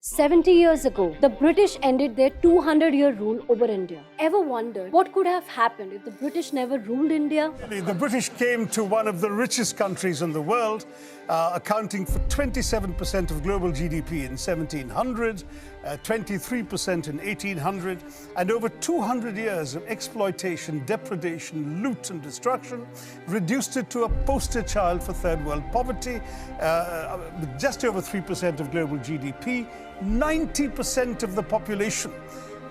70 years ago, the British ended their 200-year rule over India. Ever wondered what could have happened if the British never ruled India? The British came to one of the richest countries in the world, accounting for 27% of global GDP in 1700, 23% in 1800, and over 200 years of exploitation, depredation, loot and destruction reduced it to a poster child for third world poverty, with just over 3% of global GDP, 90% of the population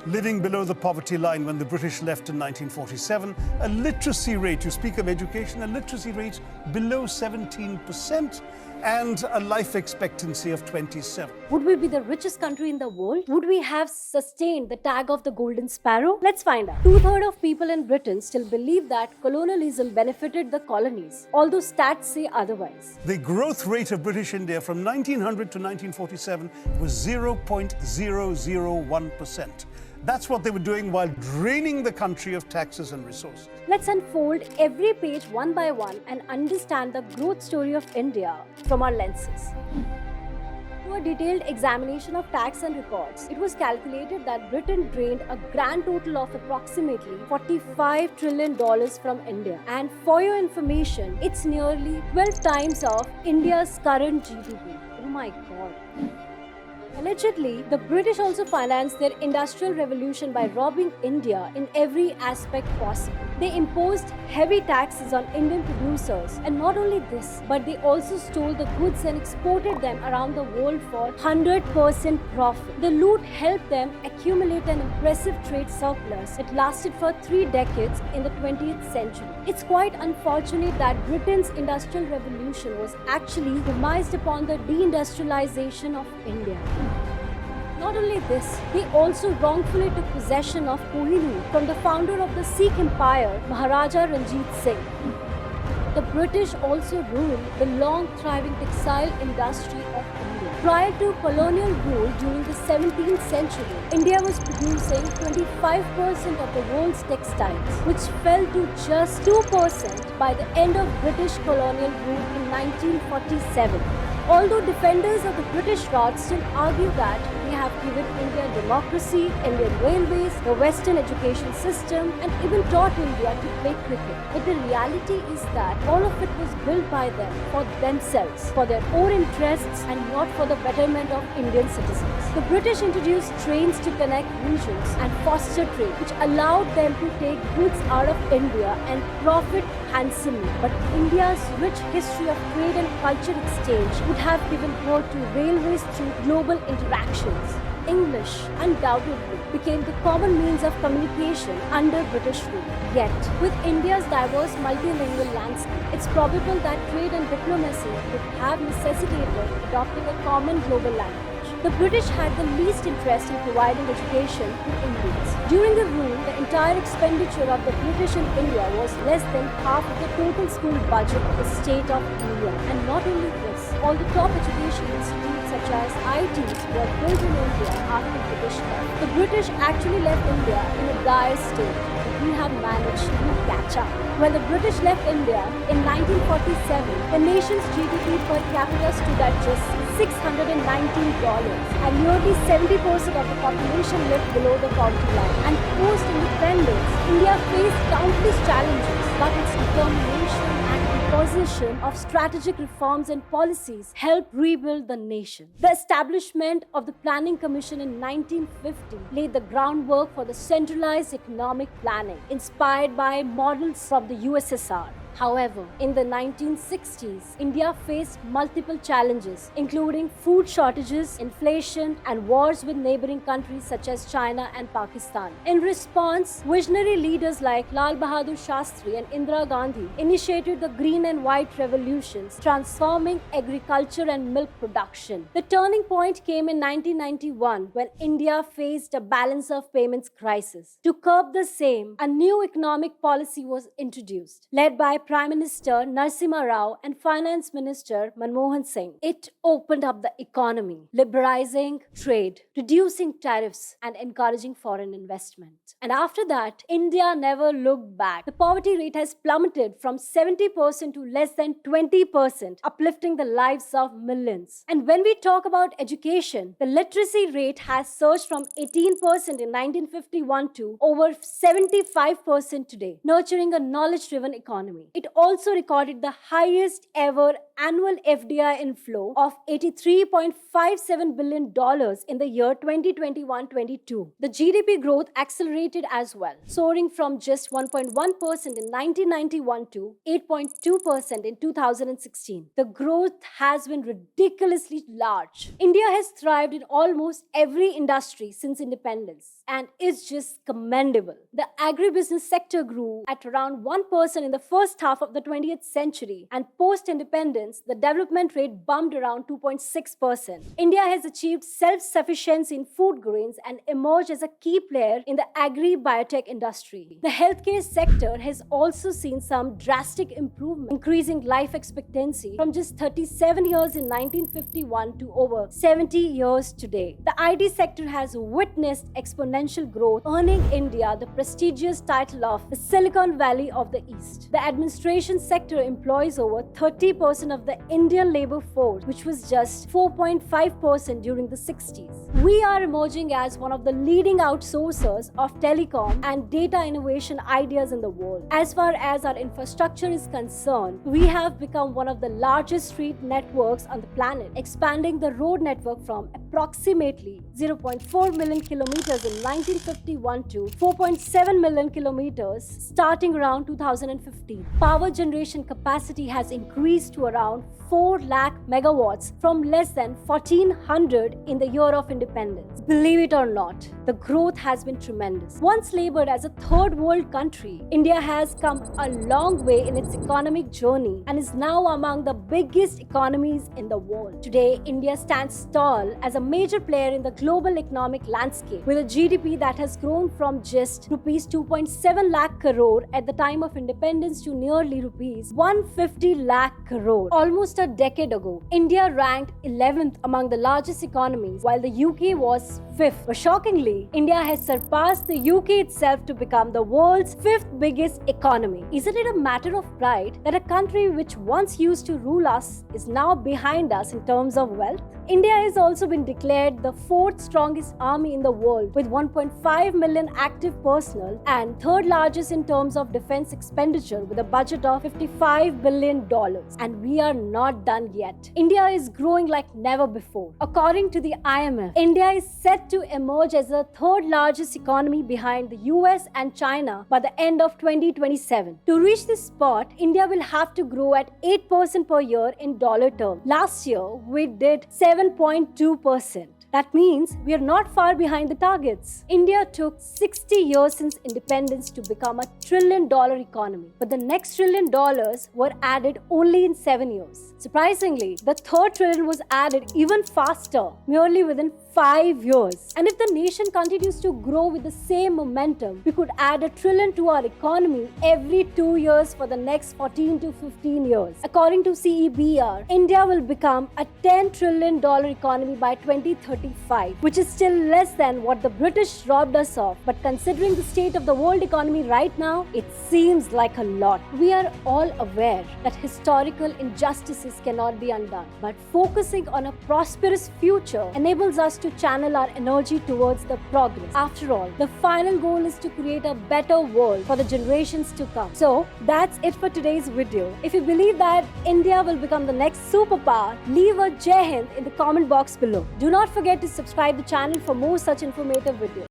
living below the poverty line when the British left in 1947, a literacy rate, you speak of education, a literacy rate below 17%, and a life expectancy of 27. Would we be the richest country in the world? Would we have sustained the tag of the golden sparrow? Let's find out. Two-thirds of people in Britain still believe that colonialism benefited the colonies, although stats say otherwise. The growth rate of British India from 1900 to 1947 was 0.001%. That's what they were doing while draining the country of taxes and resources. Let's unfold every page one by one and understand the growth story of India from our lenses. Through a detailed examination of tax and records, it was calculated that Britain drained a grand total of approximately $45 trillion from India. And for your information, it's nearly 12 times of India's current GDP. Oh my God. Allegedly, the British also financed their industrial revolution by robbing India in every aspect possible. They imposed heavy taxes on Indian producers, and not only this, but they also stole the goods and exported them around the world for 100% profit. The loot helped them accumulate an impressive trade surplus. It lasted for 3 decades in the 20th century. It's quite unfortunate that Britain's industrial revolution was actually premised upon the deindustrialization of India. Not only this, they also wrongfully took possession of Kohinoor from the founder of the Sikh Empire, Maharaja Ranjit Singh. The British also ruled the long thriving textile industry of India. Prior to colonial rule during the 17th century, India was producing 25% of the world's textiles, which fell to just 2% by the end of British colonial rule in 1947. Although defenders of the British rod still argue that they have given India democracy, Indian railways, the Western education system, and even taught India to play cricket. But the reality is that all of it was built by them for themselves, for their own interests, and not for the betterment of Indian citizens. The British introduced trains to connect regions and foster trade, which allowed them to take goods out of India and profit handsomely. But India's rich history of trade and culture exchange would have given birth to railways through global interactions. English undoubtedly became the common means of communication under British rule. Yet, with India's diverse multilingual landscape, it's probable that trade and diplomacy would have necessitated adopting a common global language. The British had the least interest in providing education to Indians. During the rule, the entire expenditure of the British in India was less than half of the total school budget of the state of New York. And not only this, all the top education institutes such as IITs were built in India after British left. The British actually left India in a dire state. We have managed to catch up. When the British left India in 1947, the nation's GDP per capita stood at just $619, and nearly 70% of the population lived below the poverty line. And post-independence, India faced countless challenges, but its determination and imposition of strategic reforms and policies helped rebuild the nation. The establishment of the Planning Commission in 1950 laid the groundwork for the centralized economic planning, inspired by models from the USSR. However, in the 1960s, India faced multiple challenges, including food shortages, inflation, and wars with neighboring countries such as China and Pakistan. In response, visionary leaders like Lal Bahadur Shastri and Indira Gandhi initiated the Green and White Revolutions, transforming agriculture and milk production. The turning point came in 1991 when India faced a balance of payments crisis. To curb the same, a new economic policy was introduced, led by Prime Minister Narasimha Rao and Finance Minister Manmohan Singh. It opened up the economy, liberalizing trade, reducing tariffs, and encouraging foreign investment. And after that, India never looked back. The poverty rate has plummeted from 70% reduction to less than 20%, uplifting the lives of millions. And when we talk about education, the literacy rate has surged from 18% in 1951 to over 75% today, nurturing a knowledge-driven economy. It also recorded the highest ever annual FDI inflow of $83.57 billion in the year 2021-22. The GDP growth accelerated as well, soaring from just 1.1% in 1991 to 8.2% in 2016. The growth has been ridiculously large. India has thrived in almost every industry since independence and is just commendable. The agribusiness sector grew at around 1% in the first half of the 20th century, and post-independence, the development rate bumped around 2.6%. India has achieved self-sufficiency in food grains and emerged as a key player in the agri-biotech industry. The healthcare sector has also seen some drastic improvement, increasing life expectancy from just 37 years in 1951 to over 70 years today. The IT sector has witnessed exponential growth, earning India the prestigious title of the Silicon Valley of the East. The administration sector employs over 30% of the Indian labor force, which was just 4.5% during the 60s. We are emerging as one of the leading outsourcers of telecom and data innovation ideas in the world. As far as our infrastructure is concerned, we have become one of the largest street networks on the planet, expanding the road network from approximately 0.4 million kilometers in 1951 to 4.7 million kilometers starting around 2015. Power generation capacity has increased to around 4 lakh megawatts from less than 1400 in the year of independence. Believe it or not, the growth has been tremendous. Once labeled as a third world country, India has come a long way in its economic journey and is now among the biggest economies in the world. Today, India stands tall as a major player in the global economic landscape, with a GDP that has grown from just rupees 2.7 lakh crore at the time of independence to nearly rupees 150 lakh crore. Almost a decade ago, India ranked 11th among the largest economies, while the UK was 5th. But shockingly, India has surpassed the UK itself to become the world's 5th biggest economy. Isn't it a matter of pride that a country which once used to rule us is now behind us in terms of wealth? India has also been declared the 4th strongest army in the world, with 1.5 million active personnel, and 3rd largest in terms of defense expenditure with a budget of $55 billion. And we are not done yet. India is growing like never before. According to the IMF, India is set to emerge as the 3rd largest economy behind the US and China by the end of 2027. To reach this spot, India will have to grow at 8% per year in dollar terms. Last year, we did 7.2%. That means we are not far behind the targets. India took 60 years since independence to become a $1 trillion economy, but the next $1 trillion were added only in 7 years. Surprisingly, the 3rd trillion was added even faster, merely within 5 years. And if the nation continues to grow with the same momentum, we could add $1 trillion to our economy every 2 years for the next 14 to 15 years. According to CEBR, India will become a $10 trillion economy by 2035, which is still less than what the British robbed us of. But considering the state of the world economy right now, it seems like a lot. We are all aware that historical injustices cannot be undone, but focusing on a prosperous future enables us to channel our energy towards the progress. After all, the final goal is to create a better world for the generations to come. So that's it for today's video. If you believe that India will become the next superpower, leave a Jai Hind in the comment box below. Do not forget to subscribe the channel for more such informative videos.